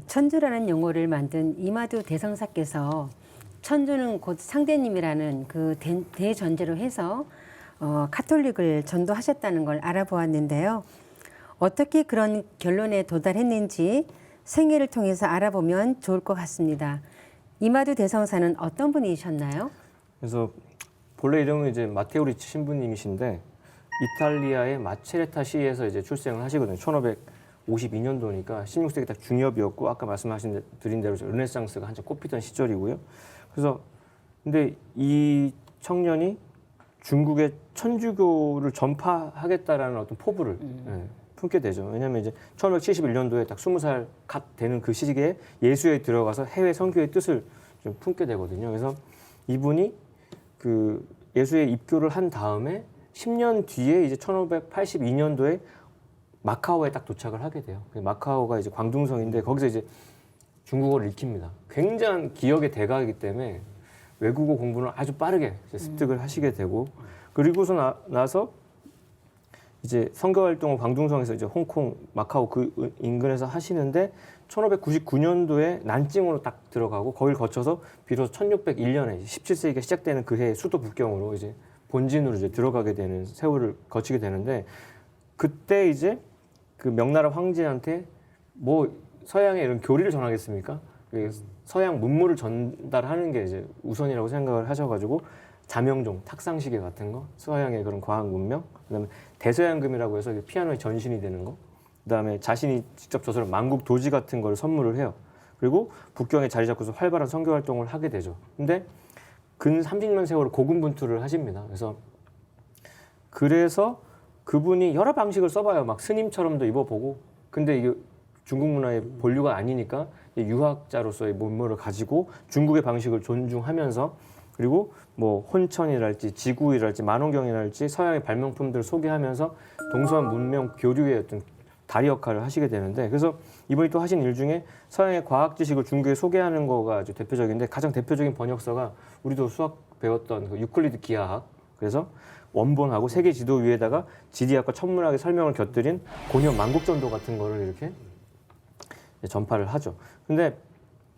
천주라는 용어를 만든 이마두 대성사께서 천주는 곧 상대님이라는 그 대전제로 해서 카톨릭을 전도하셨다는 걸 알아보았는데요. 어떻게 그런 결론에 도달했는지 생애를 통해서 알아보면 좋을 것 같습니다. 이마두 대성사는 어떤 분이셨나요? 그래서 본래 이름은 이제 마테오 리치 신부님이신데 이탈리아의 마체레타 시에서 이제 출생을 하시거든요. 1552년도니까 16세기 딱 중엽이었고 아까 드린 대로 르네상스가 한창 꽃피던 시절이고요. 그래서 근데 이 청년이 중국의 천주교를 전파하겠다라는 어떤 포부를 품게 되죠. 왜냐하면 이제 1571년도에 딱 20살 갓 되는 그 시기에 예수에 들어가서 해외 선교의 뜻을 좀 품게 되거든요. 그래서 이분이 그 예수에 입교를 한 다음에 10년 뒤에 이제 1582년도에 마카오에 딱 도착을 하게 돼요. 마카오가 이제 광둥성인데 거기서 이제 중국어를 익힙니다. 굉장한 기억의 대가이기 때문에 외국어 공부는 아주 빠르게 이제 습득을 하시게 되고 그리고서 나서 이제 선교 활동을 광둥성에서 이제 홍콩, 마카오 그 인근에서 하시는데 1599년도에 난징으로 딱 들어가고 거길 거쳐서 비로소 1601년에 17세기가 시작되는 그 해 수도 북경으로 이제 본진으로 이제 들어가게 되는 세월을 거치게 되는데 그때 이제 그 명나라 황제한테 뭐 서양의 이런 교리를 전하겠습니까? 서양 문물을 전달하는 게 이제 우선이라고 생각을 하셔가지고 자명종, 탁상시계 같은 거, 서양의 그런 과학 문명, 그다음에 대서양금이라고 해서 피아노의 전신이 되는 거, 그다음에 자신이 직접 저술한 만국 도지 같은 걸 선물을 해요. 그리고 북경에 자리 잡고서 활발한 선교 활동을 하게 되죠. 근데 근 30년 세월을 고군분투를 하십니다. 그래서 그분이 여러 방식을 써봐요. 막 스님처럼도 입어보고. 근데 이게 중국 문화의 본류가 아니니까 유학자로서의 면모를 가지고 중국의 방식을 존중하면서 그리고 뭐 혼천이랄지 지구이랄지 만원경이랄지 서양의 발명품들을 소개하면서 동서양 문명 교류의 어떤 다리 역할을 하시게 되는데 그래서 이분이 또 하신 일 중에 서양의 과학 지식을 중국에 소개하는 거가 아주 대표적인데 가장 대표적인 번역서가 우리도 수학 배웠던 그 유클리드 기하학 그래서 원본하고 세계 지도 위에다가 지리학과 천문학의 설명을 곁들인 고현 만국전도 같은 거를 이렇게 전파를 하죠. 근데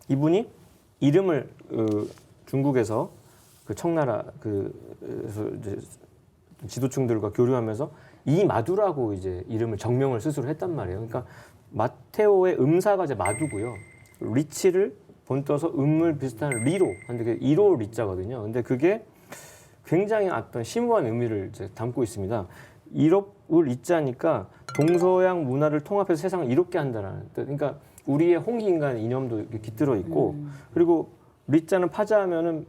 이분이 이름을 중국에서 그 청나라 이제 지도층들과 교류하면서 이마두라고 이제 이름을 정명을 스스로 했단 말이에요. 그러니까 마테오의 음사가 이제 마두고요. 리치를 본떠서 음을 비슷한 리로 하는데 그게 이로 리자거든요. 근데 그게 굉장히 어떤 심오한 의미를 이제 담고 있습니다. 이롭을 이자니까 동서양 문화를 통합해서 세상을 이롭게 한다는 뜻. 그러니까 우리의 홍익인간 이념도 이렇게 깃들어 있고 그리고 리자는 파자하면은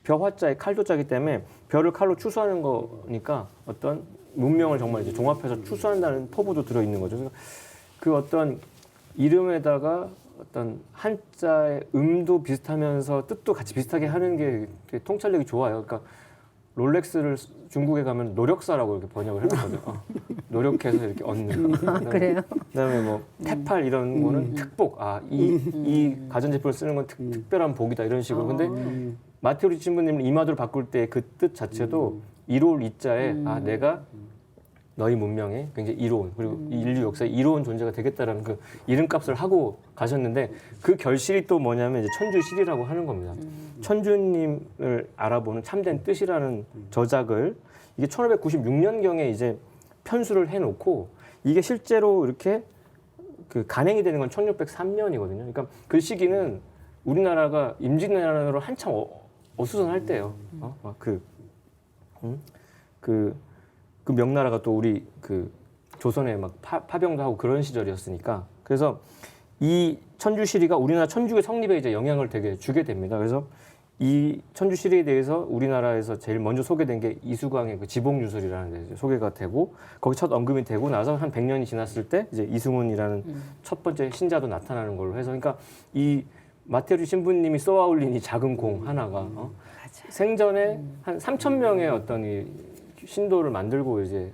벼화자의 칼도자기 때문에 벼를 칼로 추수하는 거니까 어떤 문명을 정말 이제 종합해서 추수한다는 포부도 들어 있는 거죠. 그래서 그 어떤 이름에다가 어떤 한자의 음도 비슷하면서 뜻도 같이 비슷하게 하는 게 되게 통찰력이 좋아요. 그러니까 롤렉스를 중국에 가면 노력사라고 이렇게 번역을 해놨거든요. 노력해서 이렇게 얻는. 그래요? 그다음에 뭐 태팔 이런 거는 특복. 이 가전제품을 쓰는 건 특별한 복이다 이런 식으로. 근데 마테오 리치 신부님을 이마두로 바꿀 때 그 뜻 자체도 이로울 이자에 내가 너희 문명에 굉장히 이로운 그리고 인류 역사에 이로운 존재가 되겠다라는 그 이름값을 하고 가셨는데 그 결실이 또 뭐냐면 이제 천주실이라고 하는 겁니다. 천주님을 알아보는 참된 뜻이라는 저작을 이게 1596년경에 이제 편수를 해놓고 이게 실제로 이렇게 그 간행이 되는 건 1603년이거든요. 그러니까 그 시기는 우리나라가 임진왜란으로 한참 어수선할 때예요. 그 명나라가 또 우리 그 조선에 막 파병도 하고 그런 시절이었으니까 그래서 이 천주시리가 우리나라 천주교 성립에 이제 영향을 되게 주게 됩니다. 그래서 이 천주시리에 대해서 우리나라에서 제일 먼저 소개된 게 이수광의 그 지복유술이라는 데 소개가 되고 거기 첫 언급이 되고 나서 한 100년이 지났을 때 이제 이승훈이라는 첫 번째 신자도 나타나는 걸로 해서 그러니까 이 마테오 신부님이 쏘아올린 이 작은 공 하나가 생전에 한 3,000명의 어떤 이 신도를 만들고 이제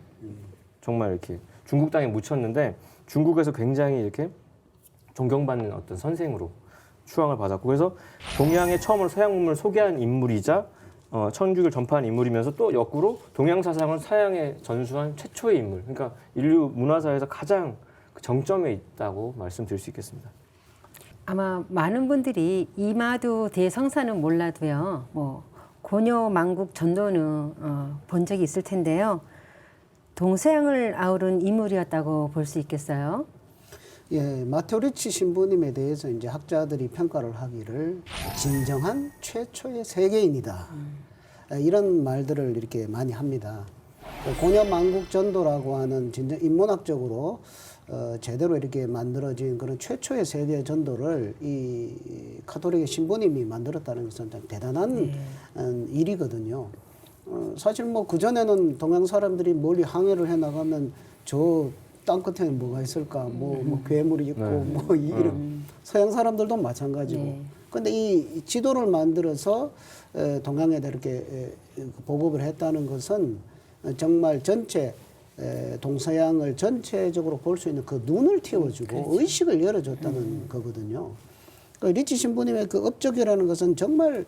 정말 이렇게 중국 땅에 묻혔는데 중국에서 굉장히 이렇게 존경받는 어떤 선생으로 추앙을 받았고 그래서 동양에 처음으로 서양 문물을 소개한 인물이자 천주교를 전파한 인물이면서 또 역으로 동양 사상을 서양에 전수한 최초의 인물. 그러니까 인류 문화사에서 가장 그 정점에 있다고 말씀드릴 수 있겠습니다. 아마 많은 분들이 이마두 대성사는 몰라도요, 뭐 고려 망국 전도는 본 적이 있을 텐데요. 동서양을 아우른 인물이었다고 볼 수 있겠어요. 예, 마테오 리치 신부님에 대해서 이제 학자들이 평가를 하기를 진정한 최초의 세계인이다. 이런 말들을 이렇게 많이 합니다. 고려 망국 전도라고 하는 진정 인문학적으로 제대로 이렇게 만들어진 그런 최초의 세계 전도를 이 카톨릭의 신부님이 만들었다는 것은 참 대단한 일이거든요. 사실 뭐 그전에는 동양 사람들이 멀리 항해를 해 나가면 저 땅끝에 뭐가 있을까, 뭐 괴물이 있고, 뭐 이런 서양 사람들도 마찬가지고. 근데 이 지도를 만들어서 동양에다 이렇게 보급을 했다는 것은 정말 전체 동서양을 전체적으로 볼 수 있는 그 눈을 틔워주고 의식을 열어줬다는 거거든요. 그 리치 신부님의 그 업적이라는 것은 정말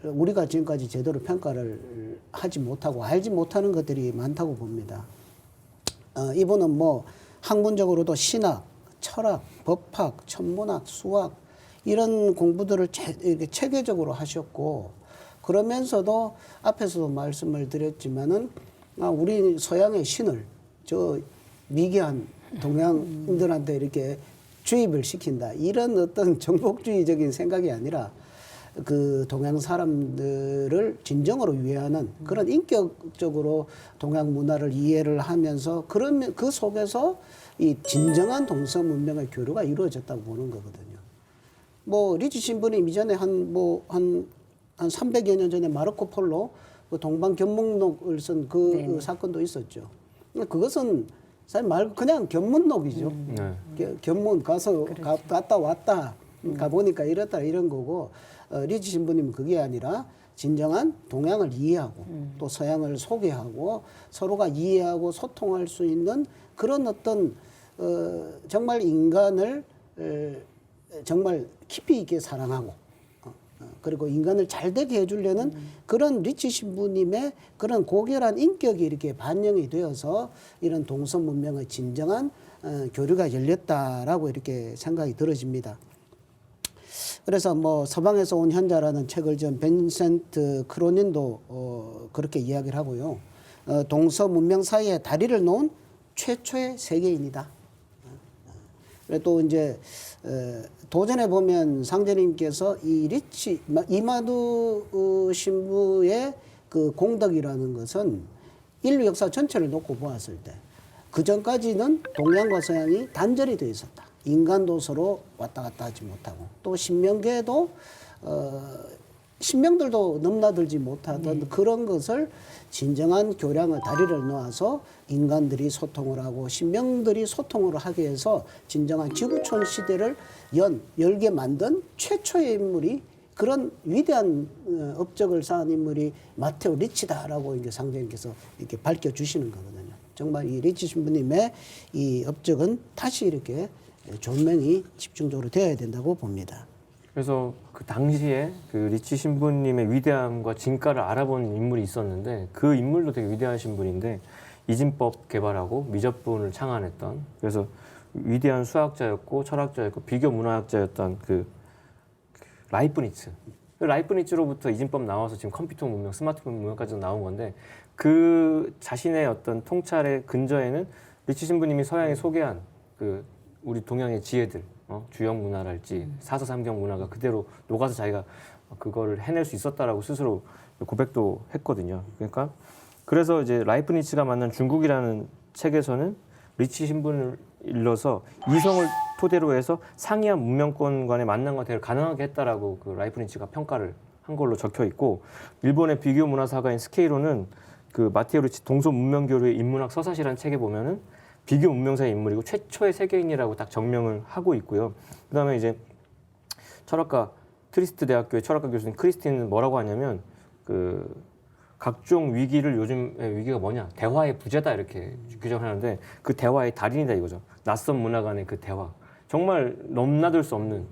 우리가 지금까지 제대로 평가를 하지 못하고 알지 못하는 것들이 많다고 봅니다. 이분은 뭐 학문적으로도 신학, 철학, 법학, 천문학, 수학 이런 공부들을 이렇게 체계적으로 하셨고, 그러면서도 앞에서도 말씀을 드렸지만은 우리 서양의 신을 저 미개한 동양인들한테 이렇게 주입을 시킨다, 이런 어떤 정복주의적인 생각이 아니라 그 동양 사람들을 진정으로 위하는 그런 인격적으로 동양 문화를 이해를 하면서 그런 그 속에서 이 진정한 동서 문명의 교류가 이루어졌다고 보는 거거든요. 뭐 리치 신부님 이전에 한 300여 년 전에 마르코 폴로 그 동방 견문록을 쓴 그 사건도 있었죠. 그것은 사실 말 그냥 견문록이죠. 견문 가서 갔다 왔다 가보니까 이렇다 이런 거고, 리치 신부님은 그게 아니라 진정한 동양을 이해하고 또 서양을 소개하고 서로가 이해하고 소통할 수 있는 그런 어떤 정말 인간을 정말 깊이 있게 사랑하고 그리고 인간을 잘 되게 해주려는 그런 리치 신부님의 그런 고결한 인격이 이렇게 반영이 되어서 이런 동서 문명의 진정한 교류가 열렸다라고 이렇게 생각이 들어집니다. 그래서 뭐 서방에서 온 현자라는 책을 지은 벤센트 크로닌도 그렇게 이야기를 하고요. 동서 문명 사이에 다리를 놓은 최초의 세계인이다. 그리고 또 이제 도전해 보면 상제님께서 이 리치 이마두 신부의 그 공덕이라는 것은 인류 역사 전체를 놓고 보았을 때 그 전까지는 동양과 서양이 단절이 되어 있었다. 인간도 서로 왔다 갔다 하지 못하고 또 신명계도 신명들도 넘나들지 못하던 그런 것을 진정한 교량의 다리를 놓아서 인간들이 소통을 하고 신명들이 소통을 하게 해서 진정한 지구촌 시대를 열게 만든 최초의 인물이, 그런 위대한 업적을 쌓은 인물이 마테오 리치다라고 이제 상제님께서 이렇게 밝혀주시는 거거든요. 정말 이 리치 신부님의 이 업적은 다시 이렇게 조명이 집중적으로 되어야 된다고 봅니다. 그래서 그 당시에 그 리치 신부님의 위대함과 진가를 알아본 인물이 있었는데, 그 인물도 되게 위대하신 분인데 이진법 개발하고 미적분을 창안했던, 그래서 위대한 수학자였고 철학자였고 비교 문화학자였던 그 라이프니츠. 그 라이프니츠로부터 이진법 나와서 지금 컴퓨터 문명, 스마트폰 문명까지 나온 건데, 그 자신의 어떤 통찰의 근저에는 리치 신부님이 서양에 소개한 그 우리 동양의 지혜들, 주역 문화랄지 사서삼경 문화가 그대로 녹아서 자기가 그거를 해낼 수 있었다라고 스스로 고백도 했거든요. 그러니까 그래서 이제 라이프니츠가 만난 중국이라는 책에서는 리치 신분을 일러서 이성을 토대로 해서 상이한 문명권 간의 만남과 대화를 가능하게 했다라고 그 라이프니츠가 평가를 한 걸로 적혀 있고, 일본의 비교 문화사가인 스케이로는 그 마테오 리치 동서 문명교류의 인문학 서사시라는 책에 보면은 비교 문명사의 인물이고 최초의 세계인이라고 딱 정명을 하고 있고요. 그다음에 이제 철학가 트리스트 대학교의 철학가 교수님 크리스틴은 뭐라고 하냐면 그 각종 위기를, 요즘의 위기가 뭐냐, 대화의 부재다 이렇게 규정하는데 그 대화의 달인이다 이거죠. 낯선 문화 간의 그 대화, 정말 넘나들 수 없는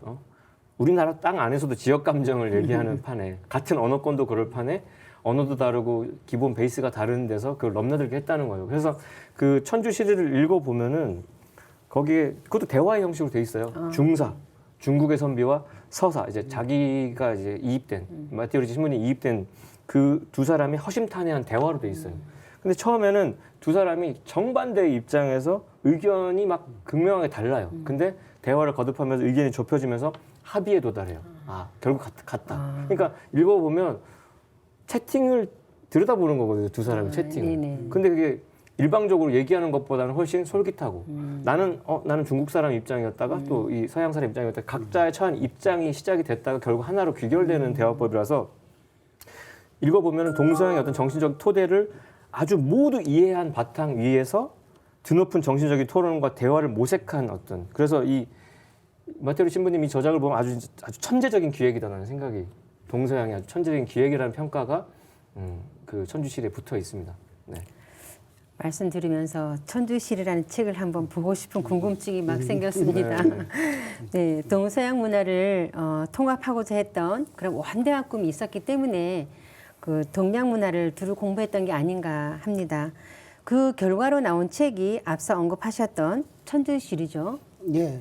우리나라 땅 안에서도 지역 감정을 얘기하는 판에, 같은 언어권도 그럴 판에 언어도 다르고 기본 베이스가 다른 데서 그걸 넘나들게 했다는 거예요. 그래서 그 천주 시대를 읽어보면은 거기에 그것도 대화의 형식으로 돼 있어요. 중사, 중국의 선비와 서사 이제 자기가 이제 이입된 마테오 리치 신부님 이입된 그 두 사람이 허심탄회한 대화로 돼 있어요. 근데 처음에는 두 사람이 정반대의 입장에서 의견이 막 극명하게 달라요. 근데 대화를 거듭하면서 의견이 좁혀지면서 합의에 도달해요. 아, 결국 같다. 그러니까 읽어보면 채팅을 들여다보는 거거든요. 두 사람의 채팅을. 네네. 근데 그게 일방적으로 얘기하는 것보다는 훨씬 솔깃하고 나는 중국 사람 입장이었다가 또 이 서양 사람 입장이었다가 각자의 처한 입장이 시작이 됐다가 결국 하나로 귀결되는 대화법이라서 읽어보면 동서양의 어떤 정신적 토대를 아주 모두 이해한 바탕 위에서 드높은 정신적인 토론과 대화를 모색한 어떤 그래서 이 마테오 신부님 이 저작을 보면 아주 천재적인 기획이다라는 생각이 동서양의 아주 천재적인 기획이라는 평가가 그 천주실에 붙어 있습니다. 네. 말씀 들으면서 천주실이라는 책을 한번 보고 싶은 궁금증이 막 생겼습니다. 네, 동서양 문화를 통합하고자 했던 그런 원대한 꿈이 있었기 때문에 그 동양 문화를 두루 공부했던 게 아닌가 합니다. 그 결과로 나온 책이 앞서 언급하셨던 천주실이죠. 예.